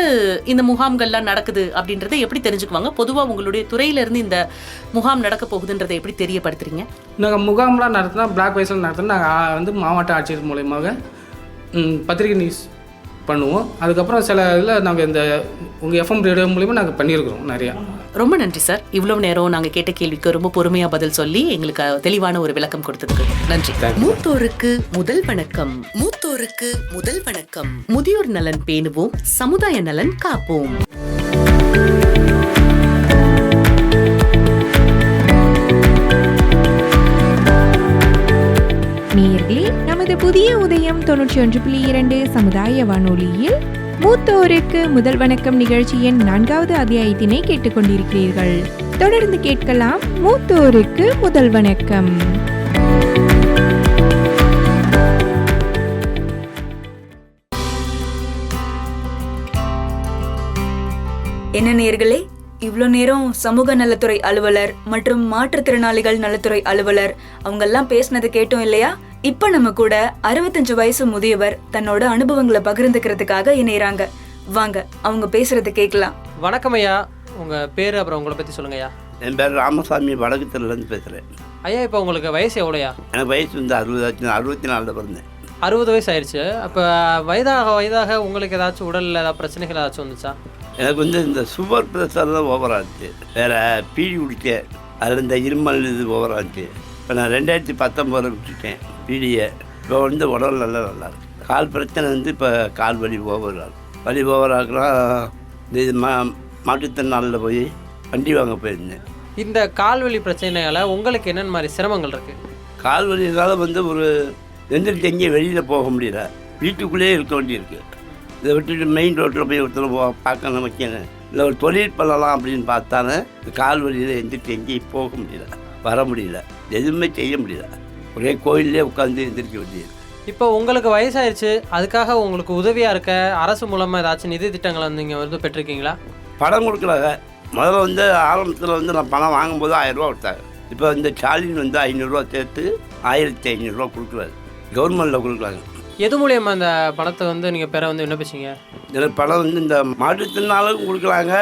[SPEAKER 3] இந்த முகாம்கள்லாம் நடக்குது அப்படின்றத எப்படி தெரிஞ்சுக்குவாங்க? பொதுவாக உங்களுடைய துறையிலேருந்து இந்த முகாம் நடக்க போகுதுன்றதை எப்படி தெரியப்படுத்துறீங்க?
[SPEAKER 7] நாங்கள் முகாம்லாம் நடத்தினா பிளாக் வைஸில் நடத்தினா நாங்கள் வந்து மாவட்ட ஆட்சியர் மூலயமாக பத்திரிகை நியூஸ் பண்ணுவோம். அதுக்கப்புறம் சில இதில் நாங்கள் இந்த உங்கள் FM ரேடியோ மூலிமா நாங்கள் பண்ணியிருக்கிறோம் நிறையா.
[SPEAKER 3] ரொம்ப நன்றி சார். இவ்வளவு நேரம் நாங்கள் கேட்ட கேள்விக்கு ரொம்ப பொறுமையாக பதில் சொல்லி எங்களுக்கு தெளிவான ஒரு விளக்கம் கொடுத்ததுக்கு நன்றி. மூத்தோருக்கு முதல் வணக்கம். மூத்தோருக்கு முதல் வணக்கம். முதியோர் நலன் பேணுவோம், சமுதாய நலன் காப்போம்.
[SPEAKER 1] நேயர்களே, நமது புதிய உதயம் 91.2 சமுதாய வானொலியில் மூத்தோருக்கு முதல் வணக்கம் நிகழ்ச்சியின் 4வது அத்தியாயத்தினை கேட்டுக்கொண்டிருக்கிறீர்கள். தொடர்ந்து கேட்கலாம் மூத்தோருக்கு முதல் வணக்கம்.
[SPEAKER 2] என்ன நேயர்களே, இவ்வளோ நேரம் சமூக நலத்துறை அலுவலர் மற்றும் மாற்றுத்திறனாளிகள் நலத்துறை அலுவலர் அவங்கெல்லாம் பேசினது கேட்டோம் இல்லையா? இப்ப நம்ம கூட 65 வயசு முதியவர் தன்னோட அனுபவங்களை பகிர்ந்துக்கிறதுக்காக இணையறாங்க. வாங்க அவங்க பேசுறதை கேட்கலாம்.
[SPEAKER 8] வணக்கம் ஐயா, உங்க பேரு அப்புறம் உங்களை பத்தி சொல்லுங்க ஐயா.
[SPEAKER 9] என் பேர் ராமசாமி, வடக்கு தெருலேருந்து பேசுகிறேன்.
[SPEAKER 8] ஐயா, இப்போ உங்களுக்கு வயசு எவ்வளோயா?
[SPEAKER 9] எனக்கு வயசு வந்து 64 பிறந்தேன்.
[SPEAKER 8] 60 வயசு ஆயிடுச்சு. அப்போ வயதாக உங்களுக்கு ஏதாச்சும் உடலில் ஏதாவது பிரச்சனைகள் ஏதாச்சும் வந்துச்சா?
[SPEAKER 9] எனக்கு வந்து இந்த சுகர் ப்ரெஷர் தான் ஓவராச்சு. வேறு பீடி குடித்தேன், அதில் இந்த இருமல் இது ஓவராச்சு. இப்போ நான் 2019 விட்டுட்டேன் பீடியை. இப்போ வந்து உடல் நல்லா இருக்கு. கால் பிரச்சனை வந்து இப்போ கால் வலி ஓவராக்குலாம் இது மாட்டுத்திறனாளில் போய் வண்டி வாங்க போயிருந்தேன்.
[SPEAKER 8] இந்த கால்வலி பிரச்சனையால் உங்களுக்கு என்னென்ன மாதிரி சிரமங்கள் இருக்குது?
[SPEAKER 9] கால் வலினால வந்து ஒரு எந்திரிச்சு எங்கேயும் வெளியில் போக முடியல, வீட்டுக்குள்ளேயே இருக்க வேண்டியிருக்கு. இதை விட்டுட்டு மெயின் ரோட்டில் போய் ஒருத்தர் பார்க்க நமக்கு இல்லை ஒரு தொழில் பண்ணலாம் அப்படின்னு பார்த்தாலும் கால் வலியில் எந்திரிச்சு எங்கேயும் போக முடியல. வர முடியல, எதுவுமே செய்ய முடியல. ஒரே கோயிலே உட்காந்து எந்திரிக்க வேண்டியது.
[SPEAKER 8] இப்போ உங்களுக்கு வயசாயிருச்சு, அதுக்காக உங்களுக்கு உதவியாக இருக்க அரசு மூலமாக ஏதாச்சும் நிதி திட்டங்களை வந்து நீங்கள் வந்து பெற்றிருக்கீங்களா?
[SPEAKER 9] பணம் கொடுக்குறாங்க. முதல்ல வந்து ஆரம்பத்தில் வந்து நான் பணம் வாங்கும்போது 1000 ரூபா கொடுத்தாங்க. இப்போ இந்த ஸ்டாலின் வந்து 500 சேர்த்து 1500 கொடுக்குறாரு. கவர்மெண்ட்டில் கொடுக்குறாங்க.
[SPEAKER 8] எது மூலியமாக அந்த பணத்தை வந்து நீங்கள் பெற வந்து விண்ணப்பிச்சிங்க?
[SPEAKER 9] எனக்கு பணம் வந்து இந்த மாற்றுத்திறனாளுக்கும் கொடுக்குறாங்க,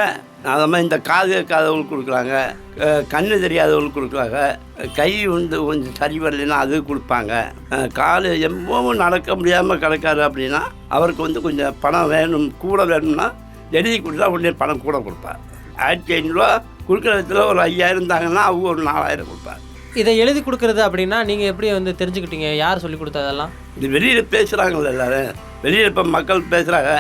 [SPEAKER 9] அது மாதிரி இந்த காது கேட்காதவங்களுக்கு கொடுக்குறாங்க, கண்ணு தெரியாதவங்களுக்கு கொடுக்குறாங்க, கை வந்து கொஞ்சம் சரி வரலைன்னா அது கொடுப்பாங்க, கால் எப்பவும் நடக்க முடியாமல் கிடக்காரு அப்படின்னா அவருக்கு வந்து கொஞ்சம் பணம் வேணும், கூட வேணும்னா எழுதி கொடுத்தா உடனே பணம் கூட கொடுப்பார். 1500 கொடுக்குற இடத்துல ஒரு 5000 இருந்தாங்கன்னா அவங்க ஒரு 4000 கொடுப்பார்.
[SPEAKER 8] இதை எழுதி கொடுக்குறது அப்படின்னா நீங்கள் எப்படி வந்து தெரிஞ்சுக்கிட்டீங்க? யார் சொல்லி கொடுத்ததெல்லாம்?
[SPEAKER 9] இது வெளியில் பேசுகிறாங்கல்ல எல்லோரும், வெளியில் இப்போ மக்கள் பேசுகிறாங்க.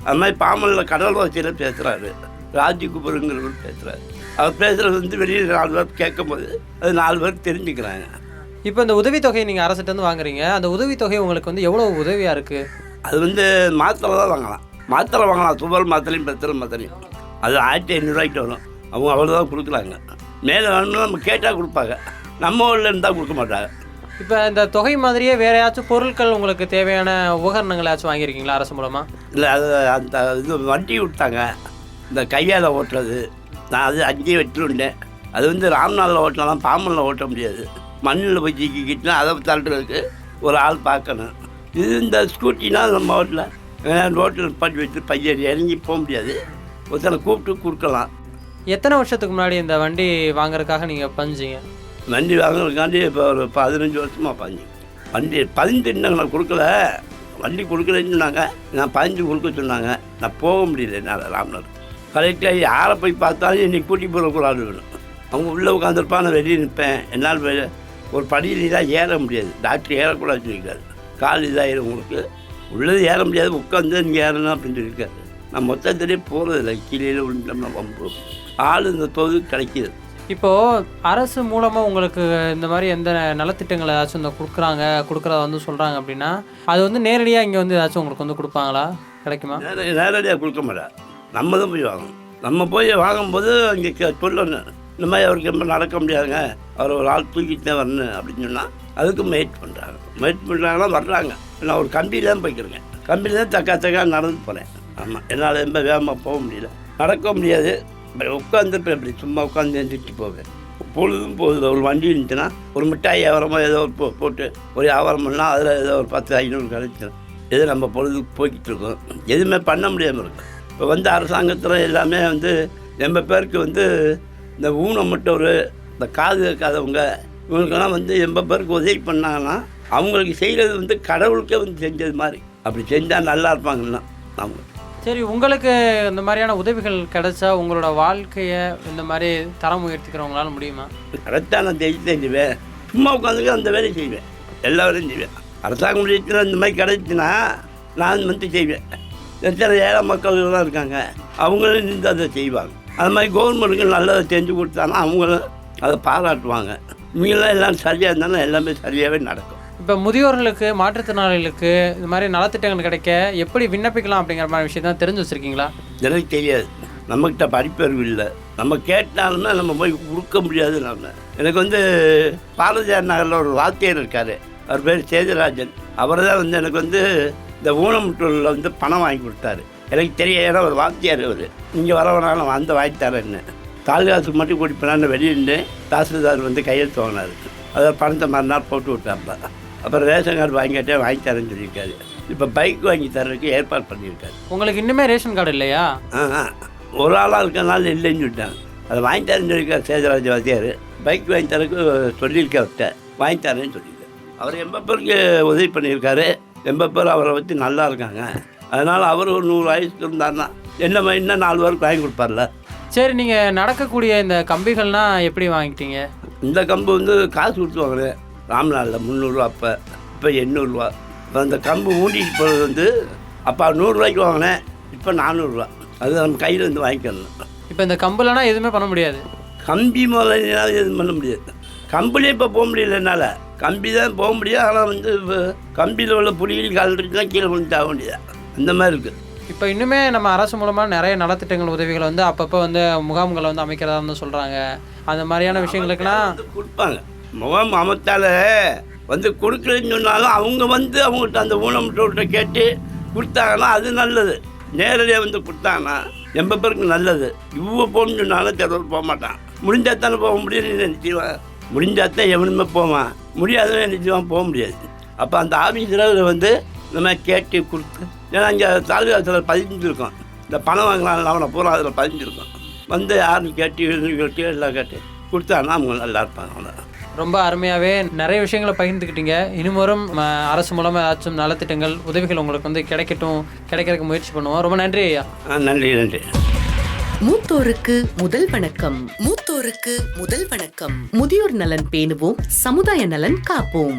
[SPEAKER 9] அது மாதிரி பாமலில் கடல் வச்சியில் பேசுகிறாரு, ராஜ்குபருங்கிறவர் பேசுகிறாரு. அவர் பேசுகிறது வந்து வெளியில் 4 பேர் கேட்கும்போது அது 4 பேர் தெரிஞ்சுக்கிறாங்க.
[SPEAKER 8] இப்போ இந்த உதவித்தொகையை நீங்கள் அரசிட்டேருந்து வாங்குறீங்க, அந்த உதவித்தொகை உங்களுக்கு வந்து எவ்வளோ உதவியாக இருக்குது?
[SPEAKER 9] அது வந்து மாத்திரை தான் வாங்கலாம், மாத்திரை வாங்கலாம், சுகர் மாத்திரையும் பெத்திர மாத்திரையும். அது 1500 வரும். அவங்க அவ்வளோதான் கொடுக்குறாங்க. மேலே வேணும்னு நம்ம கேட்டால் கொடுப்பாங்க, நம்ம ஊரில் இருந்தால் கொடுக்க மாட்டாங்க.
[SPEAKER 8] இப்போ இந்த தொகை மாதிரியே வேற ஏதாச்சும் பொருட்கள் உங்களுக்கு தேவையான உபகரணங்கள் ஏதாச்சும் வாங்கியிருக்கீங்களா அரசு மூலமாக?
[SPEAKER 9] இல்லை, அது அந்த இது வண்டி விட்டாங்க, இந்த கையால் ஓட்டுறது. நான் அது அங்கேயே வச்சுருந்தேன். அது வந்து ராம்நாளில் ஓட்டலாம், பாம்பனில் ஓட்ட முடியாது. மண்ணில் போய் சிக்கிக்கிட்டுனா அதை தள்ளுறதுக்கு ஒரு ஆள் பார்க்கணும். இது இந்த ஸ்கூட்டினா நம்ம ரோட்டில் பண்ணி வச்சு பையன் இறங்கி போக முடியாது, ஒருத்தனை கூப்பிட்டு கொடுக்கலாம்.
[SPEAKER 8] எத்தனை வருஷத்துக்கு முன்னாடி இந்த வண்டி வாங்குறதுக்காக நீங்கள் பஞ்சிங்க?
[SPEAKER 9] வண்டி வாங்குறதுக்காண்டி இப்போ ஒரு 15 வருஷமாக பாஞ்சு. வண்டி 15 இன்னும் நான் கொடுக்கல, வண்டி கொடுக்கலன்னு சொன்னாங்க. நான் 15 கொடுக்க சொன்னாங்க. நான் போக முடியல என்னால். ராம்நாத் கரெக்டாக யாரை போய் பார்த்தாலும் என்னை கூட்டி போகக்கூடாது வேணும். அவங்க உள்ளே உட்காந்துருப்பா, நான் வெளியே நிற்பேன். என்னால் ஒரு படியில் தான் ஏற முடியாது. டாக்டர் ஏறக்கூடாதுன்னு சொல்லியிருக்காரு. கால் இதாகிடும் உங்களுக்கு, உள்ளது ஏற முடியாது, உட்காந்து நீங்கள் ஏறணும் அப்படின்னு சொல்லியிருக்காரு. நான் மொத்தத்திலே போகிறதில்ல, கீழே விழுந்தோம்னா வம்பு. ஆள் இந்த தொகுதி கிடைக்கிது.
[SPEAKER 8] இப்போது அரசு மூலமாக உங்களுக்கு இந்த மாதிரி எந்த நலத்திட்டங்கள் ஏதாச்சும் இந்த கொடுக்குறத வந்து சொல்கிறாங்க அப்படின்னா அது வந்து நேரடியாக இங்கே வந்து ஏதாச்சும் உங்களுக்கு வந்து கொடுப்பாங்களா? கிடைக்குமா?
[SPEAKER 9] நேரடியாக கொடுக்க மாட்டேன், நம்ம தான் போய் வாங்கணும். நம்ம போய் வாங்கும்போது இங்கே சொல்லணும், இந்த மாதிரி அவருக்கு ரொம்ப நடக்க முடியாதுங்க, அவர் ஒரு ஆள் தூக்கிட்டு தான் வரணும் அப்படின்னு சொன்னால் அதுக்கு முயற்சி பண்ணுறாங்கன்னா வர்றாங்க. நான் ஒரு கம்பியில் தான் போய்க்கிறேங்க, கம்பியில் தான் தக்கா நடந்து போகிறேன். ஆமாம், என்னால் ரொம்ப வேகமாக போக முடியல, நடக்க முடியாது. உட்காந்துருப்பேன், இப்படி சும்மா உட்காந்து எழுந்திரிச்சு போவேன். பொழுதும் போகுது. ஒரு வண்டி இருந்துச்சுன்னா ஒரு மிட்டாய் வியாபாரமாக ஏதோ ஒரு போட்டு ஒரு வியாபாரம் பண்ணால் அதில் ஏதோ ஒரு 10-500 கிடைச்சிடும். எது நம்ம பொழுதுக்கு போய்கிட்டு இருக்கோம், எதுவுமே பண்ண முடியாமல் இருக்கும். இப்போ வந்து அரசாங்கத்தில் எல்லாமே வந்து 80 பேருக்கு வந்து இந்த ஊனமுட்டவர், இந்த காது கேட்காதவங்க, இவங்களுக்கெல்லாம் வந்து 80 பேருக்கு உதவி பண்ணாங்கன்னா அவங்களுக்கு செய்கிறது வந்து கடவுளுக்கே வந்து செஞ்சது மாதிரி. அப்படி செஞ்சால் நல்லா இருப்பாங்கன்னா அவங்க.
[SPEAKER 8] சரி, உங்களுக்கு இந்த மாதிரியான உதவிகள் கிடைச்சா உங்களோட வாழ்க்கையை இந்த மாதிரி தரம் உயர்த்திக்கிறவங்களால முடியுமா?
[SPEAKER 9] கரெக்டாக நான் செஞ்சுவேன். சும்மா உட்காந்துக்க அந்த வேலையை செய்வேன், எல்லா வேலையும் செய்வேன். அரசாங்கம் முடிச்சுன்னா இந்த மாதிரி கிடைச்சுன்னா நான் வந்து செய்வேன். எத்தனை ஏழை மக்கள்லாம் இருக்காங்க, அவங்களும் நின்று அதை செய்வாங்க. அது மாதிரி கவர்மெண்ட்டுக்கு நல்லதை செஞ்சு கொடுத்தாங்கன்னா அவங்களும் அதை பாராட்டுவாங்க. இவங்கெல்லாம் எல்லாம் சரியாக இருந்தாலும் எல்லாமே சரியாகவே நடக்கும்.
[SPEAKER 8] இப்போ முதியோர்களுக்கு, மாற்றுத்திறனாளிகளுக்கு இந்த மாதிரி நலத்திட்டங்கள் கிடைக்க எப்படி விண்ணப்பிக்கலாம் அப்படிங்கிற மாதிரி விஷயம் தான் தெரிஞ்சு வச்சுருக்கீங்களா?
[SPEAKER 9] எனக்கு தெரியாது, நம்மக்கிட்ட படிப்பறிவு இல்லை. நம்ம கேட்டாலுமே நம்ம போய் கொடுக்க முடியாது. எனக்கு வந்து பாரதியார் நகரில் ஒரு வாத்தியார் இருக்கார், அவர் பேர் சேதுராஜன். அவர் தான் வந்து எனக்கு வந்து இந்த ஊனமுற்றோரில் வந்து பணம் வாங்கி கொடுத்தாரு. எனக்கு தெரிய, ஏன்னா ஒரு வாத்தியார் அவர், இங்கே வரவனாலும் வந்து வாங்கி தரேன்னு. தாலுகாசுக்கு மட்டும் கூட்டிப்போனான்னு வெளியிருந்து தாசில்தார் வந்து கையெழுத்து வாங்கினார். அதை பணத்தை மறுநாள் போட்டு விட்டாப்பா. அப்புறம் ரேஷன் கார்டு வாங்கிட்டே வாங்கி தரேன்னு சொல்லியிருக்காரு. இப்போ பைக் வாங்கி தர்றதுக்கு ஏற்பாடு பண்ணியிருக்காரு.
[SPEAKER 8] உங்களுக்கு இன்னுமே ரேஷன் கார்டு இல்லையா?
[SPEAKER 9] ஒரு ஆளாக இருக்கிறனால இல்லைன்னு சொல்லிட்டாங்க. அதை வாங்கி தரேன்னு சொல்லியிருக்காரு சேதுராஜ வாத்தியார். பைக் வாங்கி தரக்கு சொல்லியிருக்கேன், அவர்கிட்ட வாங்கி தரேன்னு சொல்லியிருக்காரு. அவர் 80 பேருக்கு உதவி பண்ணியிருக்காரு. 80 பேர் அவரை வச்சு நல்லா இருக்காங்க. அதனால் அவர் ஒரு 100 வயசுக்கு இருந்தாருன்னா என்ன இன்னும் 4 பேருக்கு வாங்கி கொடுப்பார்ல.
[SPEAKER 8] சரி, நீங்கள் நடக்கக்கூடிய இந்த கம்பிகள்லாம் எப்படி வாங்கிட்டீங்க?
[SPEAKER 9] இந்த கம்பு வந்து காசு கொடுத்து வாங்கினேன் ராம்நாளில் 300 ரூபா, இப்போ 800 ரூபா. இப்போ அந்த கம்பு ஊண்டிட்டு போகிறது வந்து அப்போ 100 ரூபாய்க்கு வாங்கினேன், இப்போ 400 ரூபா. அது நம்ம கையில் வந்து வாங்கிக்கணும்.
[SPEAKER 8] இப்போ இந்த கம்புலனா எதுவுமே பண்ண முடியாது,
[SPEAKER 9] கம்பி முதல்ல எதுவும் பண்ண முடியாது. கம்பிலே இப்போ போக முடியல என்னால். கம்பி தான் போக முடியாது, ஆனால் வந்து கம்பியில் உள்ள புலிகள் கலந்துட்டுனா கீழே விழுந்து ஆக முடியாது. அந்த மாதிரி இருக்குது.
[SPEAKER 8] இப்போ இன்னுமே நம்ம அரசு மூலமாக நிறைய நலத்திட்டங்கள் உதவிகளை வந்து அப்பப்போ வந்து முகாம்களை வந்து அமைக்கிறதா வந்து சொல்கிறாங்க. அந்த மாதிரியான விஷயங்களுக்கெல்லாம்
[SPEAKER 9] வந்து கொடுப்பாங்க. முகாம் அமைத்தால வந்து கொடுக்குறேன்னு சொன்னாலும் அவங்க வந்து அவங்கள்ட்ட அந்த ஊனமுற்றோர்கிட்ட கேட்டு கொடுத்தாங்கன்னா அது நல்லது. நேரடியாக வந்து கொடுத்தாங்கன்னா எம்ப பேருக்கு நல்லது. இவ்வளோ போகணும்னு சொன்னாலும் தெருவில் போக மாட்டான். முடிஞ்சாத்தானே போக முடியும்னு நினச்சிடுவான். முடிஞ்சாத்தான் எவனுமே போவான், முடியாதுன்னு நினச்சிவான், போக முடியாது. அப்போ அந்த ஆஃபீஸில் வந்து நம்ம கேட்டு கொடுத்து, ஏன்னா இங்கே தாலுகாத்தில் பதிஞ்சிருக்கோம், இந்த பணம் வாங்கலாம் அவனை பூரா அதில் பதிஞ்சிருக்கோம். வந்து யாருன்னு கேட்டு எல்லாம் கேட்டு கொடுத்தாங்கன்னா அவங்க நல்லா இருப்பாங்க. அவ்வளோ
[SPEAKER 8] ரொம்ப அருமையாகவே நிறைய விஷயங்களை பகிர்ந்துக்கிட்டீங்க. இனிமேலும் அரசு மூலமாக ஏதாச்சும் நலத்திட்டங்கள் உதவிகள் உங்களுக்கு வந்து கிடைக்கிறதுக்கு முயற்சி பண்ணுவோம். ரொம்ப நன்றி ஐயா.
[SPEAKER 9] நன்றி நன்றி.
[SPEAKER 3] மூத்தோருக்கு முதல் வணக்கம். மூத்தோருக்கு முதல் வணக்கம். முதியோர் நலன் பேணுவோம், சமுதாய நலன் காப்போம்.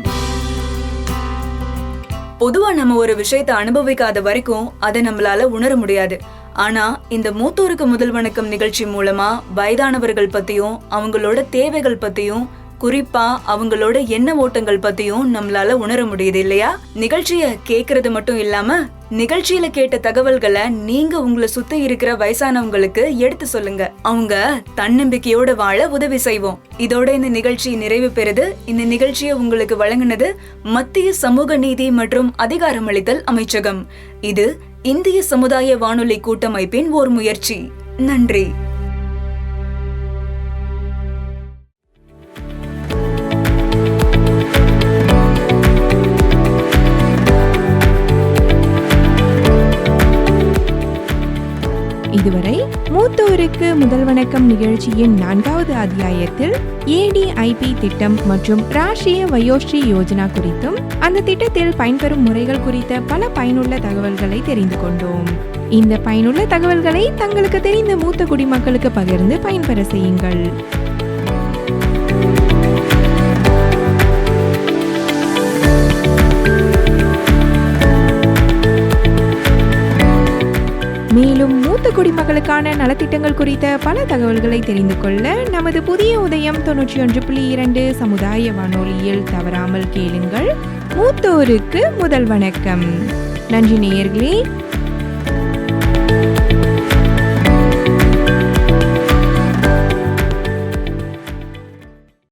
[SPEAKER 2] பொதுவா நம்ம ஒரு விஷயத்தை அனுபவிக்காத வரைக்கும் அதை நம்மளால உணர முடியாது. ஆனா இந்த மூத்தோருக்கு முதல் வணக்கம் நிகழ்ச்சி மூலமா வயதானவர்கள் பத்தியும் அவங்களோட தேவைகள் பத்தியும் குறிப்பா அவங்களோட எண்ண ஓட்டங்கள் பத்தியும் நம்மளால உணர முடியுது இல்லையா? நிகழ்ச்சிய கேக்குறது மட்டும் இல்லாம நிகழ்ச்சியில கேட்ட தகவல்களை நீங்க உங்களை சுத்தி இருக்கிற வயசானவங்களுக்கு எடுத்து சொல்லுங்க. அவங்க தன்னம்பிக்கையோட வாழ உதவி செய்வோம். இதோட இந்த நிகழ்ச்சி நிறைவு பெறுது. இந்த நிகழ்ச்சியை உங்களுக்கு வழங்கினது மத்திய சமூக நீதி மற்றும் அதிகாரமளித்தல் அமைச்சகம். இது இந்திய சமுதாய வானொலி கூட்டமைப்பின் ஓர் முயற்சி. நன்றி.
[SPEAKER 1] இதுவரை மூத்தோருக்கு முதல் வணக்கம் நிகழ்ச்சியின் 4வது அத்தியாயத்தில் ஏடிஐபி திட்டம் மற்றும் ராஷ்டிரிய வயோஸ்ரீ யோஜனா குறித்தும் அந்த திட்டத்தில் பயன்பெறும் முறைகள் குறித்த பல பயனுள்ள தகவல்களை தெரிந்து கொண்டோம். இந்த பயனுள்ள தகவல்களை தங்களுக்கு தெரிந்த மூத்த குடிமக்களுக்கு பகிர்ந்து பயன்பெற செய்யுங்கள். மேலும் மூத்த குடிமக்களுக்கான நலத்திட்டங்கள் குறித்த பல தகவல்களை தெரிந்து கொள்ள நமது புதிய உதயம் 91.2 சமுதாய வானொலியில் தவறாமல் கேளுங்கள். மூத்தோருக்கு முதல் வணக்கம். நன்றி நேயர்களே.